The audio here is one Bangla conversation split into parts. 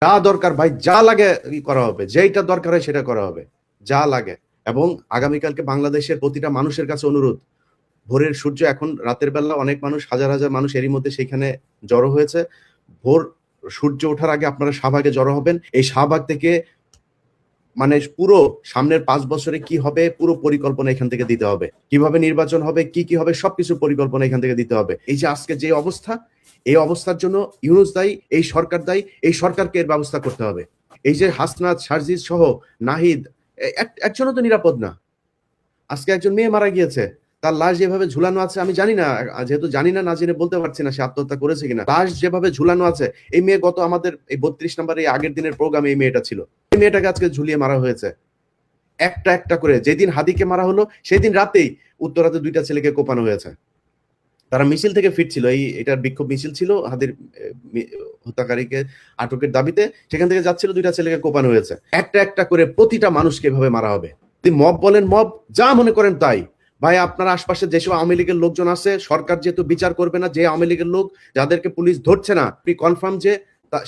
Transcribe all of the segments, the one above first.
যা দরকার ভাই, যা লাগে করা হবে, যেটা দরকার হয় সেটা করা হবে, যা লাগে। এবং আগামীকালকে বাংলাদেশের প্রতিটা মানুষের কাছে অনুরোধ, ভোরের সূর্য এখন রাতের বেলা অনেক মানুষ, হাজার হাজার মানুষ এরই মধ্যে সেখানে জড়ো হয়েছে। ভোর সূর্য ওঠার আগে আপনারা শাহবাগে জড়ো হবেন। এই শাহবাগ থেকে মানে পুরো সামনের 5 বছরে কি হবে পুরো পরিকল্পনা এখান থেকে দিতে হবে, কিভাবে নির্বাচন হবে, কি কি হবে, সবকিছু পরিকল্পনা এখান থেকে দিতে হবে। এই যে আজকে যে অবস্থা, এই অবস্থার জন্য ইউনূস দায়ী, এই সরকার দায়ী, এই সরকারকে এর ব্যবস্থা করতে হবে। এই যে হাসনাত, সার্জিস সহ নাহিদ, একজনও তো নিরাপদ না। আজকে একজন মেয়ে মারা গিয়েছে, তার লাশ যেভাবে ঝুলানো আছে, আমি জানি না, যেহেতু জানি না, না জেনে বলতে পারছি না সে আত্মহত্যা করেছে কিনা। লাশ যেভাবে ঝুলানো আছে, এই মেয়ে গত আমাদের এই 32 নম্বর এই আগের দিনের প্রোগ্রামে এই মেয়েটা ছিল, এই মেয়েটাকে আজকে ঝুলিয়ে মারা হয়েছে একটা একটা করে। যেদিন হাদিকে মারা হলো সেদিন রাতেই উত্তরাতে 2টা ছেলেকে কোপানো হয়েছে। তারা মিছিল থেকে ফিরছিল, এটার বিক্ষোভ মিছিল ছিল হাদির হত্যাকারীকে আটকের দাবিতে, সেখান থেকে যাচ্ছিল, 2টা ছেলেকে কোপানো হয়েছে। একটা একটা করে প্রতিটা মানুষকে এভাবে মারা হবে। যদি মব বলেন মব, যা মনে করেন তাই। ভাই আপনার আশপাশে যেসব আওয়ামী লীগের লোকজন আছে, সরকার যেহেতু বিচার করবে না, যে আওয়ামী লীগের লোক যাদেরকে পুলিশ ধরছে না, আপনি কনফার্ম যে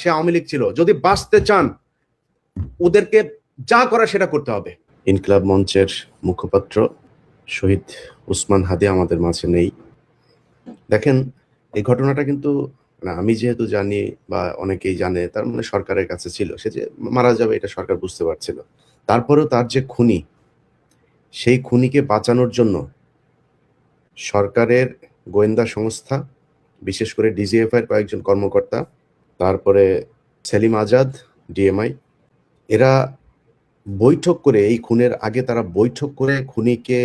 সে আওয়ামী লীগ ছিল, যদি বাঁচতে চান ওদেরকে যা করা সেটা করতে হবে। ইনকিলাব মঞ্চের মুখপাত্র শহীদ উসমান হাদি আমাদের মাঝে নেই। দেখেন, এই ঘটনাটা কিন্তু আমি যেহেতু জানি বা অনেকেই জানে, তার মানে সরকারের কাছে ছিল, সে যে মারা যাবে এটা সরকার বুঝতে পারছিল। তারপরেও তার যে খুনি, সেই খুনিকে বাঁচানোর জন্য সরকারের গোয়েন্দা সংস্থা, বিশেষ করে ডিজিএফআই এর কয়েকজন কর্মকর্তা, তারপরে সেলিম আজাদ ডিএমআই, এরা বৈঠক করে, এই খুনের আগে তারা বৈঠক করে খুনিকে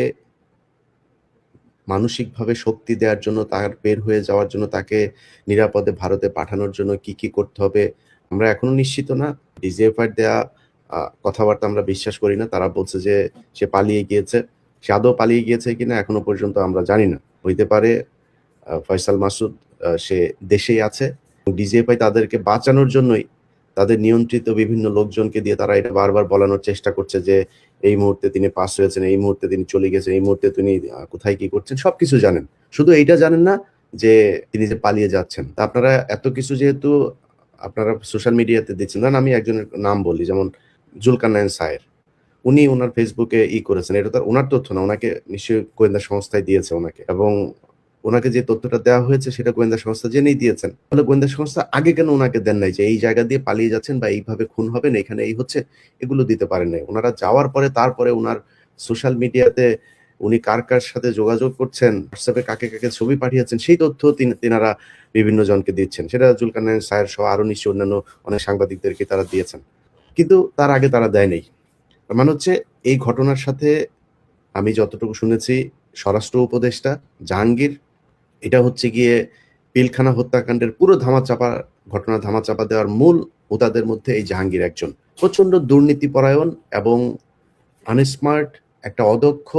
মানসিকভাবে শক্তি দেওয়ার জন্য, তার বের হয়ে যাওয়ার জন্য, তাকে নিরাপদে ভারতে পাঠানোর জন্য কি কি করতে হবে আমরা এখনো নিশ্চিত না। ডিজিএফআই দেয়া কথাবার্তা আমরা বিশ্বাস করি না। তারা বলছে যে সে পালিয়ে গিয়েছে, সে আদৌ পালিয়ে গিয়েছে কিনা এখনো পর্যন্ত আমরা জানি না। হইতে পারে ফয়সাল মাসুদ সে দেশেই আছে। ডিজিএফআই তাদেরকে বাঁচানোর জন্যই তাদের নিয়ন্ত্রিত বিভিন্ন লোকজনকে দিয়ে তারা এটা বারবার বলানোর চেষ্টা করছে যে এই মুহূর্তে তিনি পাস হয়েছেন, এই মুহূর্তে তিনি চলে গেছেন, এই মুহূর্তে তিনি কোথায় কি করছেন সবকিছু জানেন, শুধু এইটা জানেন না যে তিনি যে পালিয়ে যাচ্ছেন। তা আপনারা এত কিছু যেহেতু আপনারা সোশ্যাল মিডিয়াতে দিচ্ছেন, ধরেন আমি একজনের নাম বলি, যেমন জুলকারনাইন সায়ের, উনি ওনার ফেসবুকে করেছেন, এটা তো ওনার তথ্য না, ওনাকে নিশ্চয়ই গোয়েন্দা সংস্থায় দিয়েছে ওনাকে, এবং ওনাকে যে তথ্যটা দেওয়া হয়েছে সেটা গোয়েন্দা সংস্থা জেনেই দিয়েছেন। তাহলে গোয়েন্দা সংস্থা আগে কেন ওনাকে দেন নাই যে এই জায়গা দিয়ে পালিয়ে যাচ্ছেন বা এইভাবে খুন হবেন, এখানে এই হচ্ছে, এগুলো দিতে পারেন নাই। ওনারা যাওয়ার পরে তারপরে ওনার সোশ্যাল মিডিয়াতে উনি কার কার সাথে যোগাযোগ করছেন, হোয়াটসঅ্যাপে কাকে কাকে ছবি পাঠিয়েছেন, সেই তথ্য তিনারা বিভিন্ন জনকে দিচ্ছেন। সেটা জুলকারনাইন সায়ের সহ আরো নিশ্চয়ই অন্যান্য অনেক সাংবাদিকদেরকে তারা দিয়েছেন, কিন্তু তার আগে তারা দেয় নাই। মানে হচ্ছে এই ঘটনার সাথে আমি যতটুকু শুনেছি, স্বরাষ্ট্র উপদেষ্টা জাহাঙ্গীর, এটা হচ্ছে গিয়ে পিলখানা হত্যাকাণ্ডের পুরো ঘটনা ধামাচাপা দেওয়ার মূল হোতাদের মধ্যে এই জাহাঙ্গীর একজন। প্রচন্ড দুর্নীতিপরায়ণ এবং আনস্মার্ট, একটা অদক্ষ,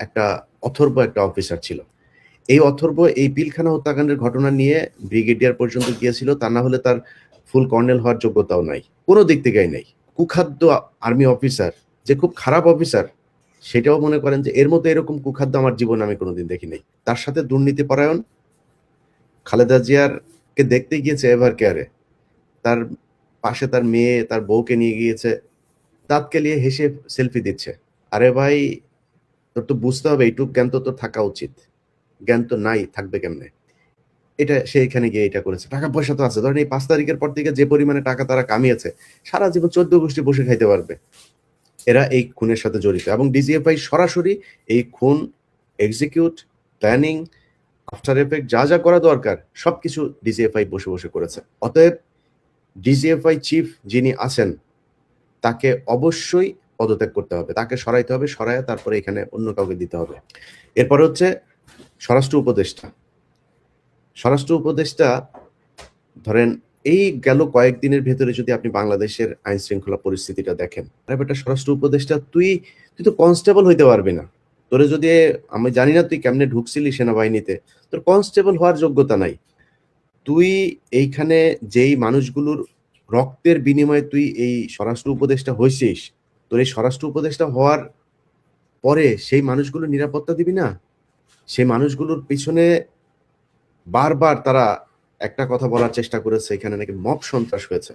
একটা অথর্ব একটা অফিসার ছিল। এই অথর্ব এই পিলখানা হত্যাকাণ্ডের ঘটনা নিয়ে ব্রিগেডিয়ার পর্যন্ত গিয়েছিল, তা না হলে তার ফুল কর্নেল হওয়ার যোগ্যতাও নাই, কোনো দিক থেকেই নাই। কুখাদ্য আর্মি অফিসার, যে খুব খারাপ অফিসার, সেটাও মনে করেন যে এর মতো এরকম কুখাদ্য আমার জীবনে আমি কোনোদিন দেখি নাই। তার সাথে দুর্নীতিপরায়ণ, খালেদা জিয়ার কে দেখতে গিয়েছে এভার কেয়ারে, তার পাশে তার মেয়ে তার বউকে নিয়ে গিয়েছে, দাঁত কেলিয়ে হেসে সেলফি দিচ্ছে। আরে ভাই, তোর তো বুঝতে হবে এইটুক জ্ঞান তো তোর থাকা উচিত, জ্ঞান তো নাই, থাকবে কেমনে? এটা সে এখানে গিয়ে এটা করেছে, টাকা পয়সা তো আছে। ধরেন এই 5 তারিখের পর থেকে যে পরিমাণে টাকা তারা কামিয়েছে, সারা জীবন 14 গোষ্ঠী বসে খাইতে পারবে। এরা এই খুনের সাথে জড়িত, এবং ডিজিএফআই সরাসরি এই খুন এক্সিকিউট, প্ল্যানিং, আফটার এফেক্ট যা যা করা দরকার সবকিছু ডিজিএফআই বসে বসে করেছে। অতএব ডিজিএফআই চিফ যিনি আছেন তাকে অবশ্যই পদত্যাগ করতে হবে, তাকে সরাইতে হবে, সরাইয়া তারপরে এখানে অন্য কাউকে দিতে হবে। এরপরে হচ্ছে স্বরাষ্ট্র উপদেষ্টা। স্বরাষ্ট্র উপদেষ্টা ধরেন এই গেল কয়েকদিনের ভেতরে যদি আপনি বাংলাদেশের আইন শৃঙ্খলা পরিস্থিতিটা দেখেন, বেটা স্বরাষ্ট্র উপদেষ্টা, তুই তো কনস্টেবল হইতে পারবি না। তোরে যদি, আমি জানি না তুই কেমনে ঢুকছিলি সেনাবাহিনীতে, তোর কনস্টেবল হওয়ার যোগ্যতা নাই। তুই এইখানে যেই মানুষগুলোর রক্তের বিনিময়ে তুই এই স্বরাষ্ট্র উপদেষ্টা হয়েছিস, তোর এই স্বরাষ্ট্র উপদেষ্টা হওয়ার পরে সেই মানুষগুলো নিরাপত্তা দিবি না? সেই মানুষগুলোর পিছনে বারবার তারা একটা কথা বলার চেষ্টা করেছে, এখানে নাকি মব সন্ত্রাস হয়েছে।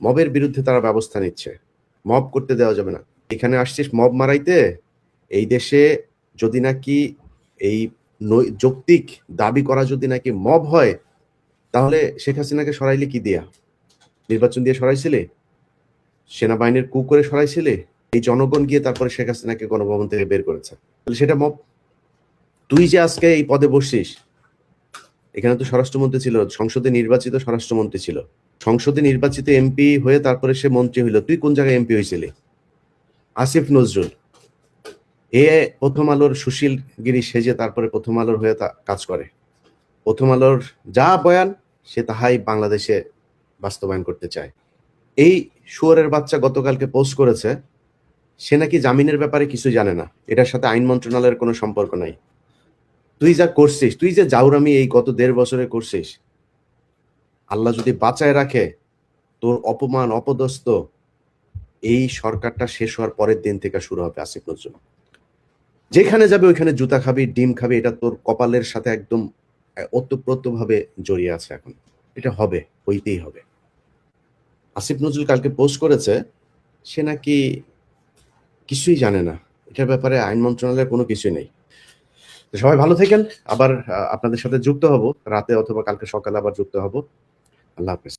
মবের বিরুদ্ধে তারা ব্যবস্থা নিচ্ছে। মব করতে দেওয়া যাবে না। এখানে আসছিস মব মারাইতে? এই দেশে যদি নাকি এই যৌক্তিক দাবি করা যদি নাকি মব হয়, তাহলে শেখ হাসিনাকে সরাইলি কি দিয়া? নির্বাচন দিয়ে সরাইছিলে? সেনাবাহিনীর কু করে সরাইছিলে? এই জনগণ গিয়ে তারপরে শেখ হাসিনাকে গণভবন থেকে বের করেছে। তাহলে সেটা মব। তুই যে আজকে এই পদে বসছিস, এখানে তো স্বরাষ্ট্রমন্ত্রী ছিল, সংসদে নির্বাচিত স্বরাষ্ট্রমন্ত্রী ছিল। সংসদে নির্বাচিত এমপি হয়ে তারপরে সে মন্ত্রী হইল। তুই কোন জায়গায় এমপি হয়েছিলি? আসিফ নজরুল এ প্রথম আলোর সুশীলগিরি সেজে তারপরে প্রথম আলোর হয়ে কাজ করে। প্রথম আলোর যা বয়ান সে তাহাই বাংলাদেশে বাস্তবায়ন করতে চায়। এই শুয়োরের বাচ্চা গতকালকে পোস্ট করেছে সে নাকি জামিনের ব্যাপারে কিছু জানে না, এটার সাথে আইন মন্ত্রণালয়ের কোনো সম্পর্ক নাই। তুই যা করছিস, তুই যে জাউরামি এই গত 1.5 বছরে করছিস, আল্লাহ যদি বাঁচায় রাখে, তোর অপমান অপদস্থ এই সরকারটা শেষ হওয়ার পরের দিন থেকে শুরু হবে। আসিফ নজরুল যেখানে যাবে ওইখানে জুতা খাবি, ডিম খাবি, এটা তোর কপালের সাথে একদম ওতপ্রোতভাবে জড়িয়ে আছে। এখন এটা হবে, হইতেই হবে। আসিফ নজরুল কালকে পোস্ট করেছে সে নাকি কিছুই জানে না, এটার ব্যাপারে আইন মন্ত্রণালয়ের কোনো কিছুই নেই। সবাই ভালো থাকেন। আবার আপনাদের সাথে যুক্ত হব রাতে অথবা কালকে সকালে আবার যুক্ত হব। আল্লাহ হাফেজ।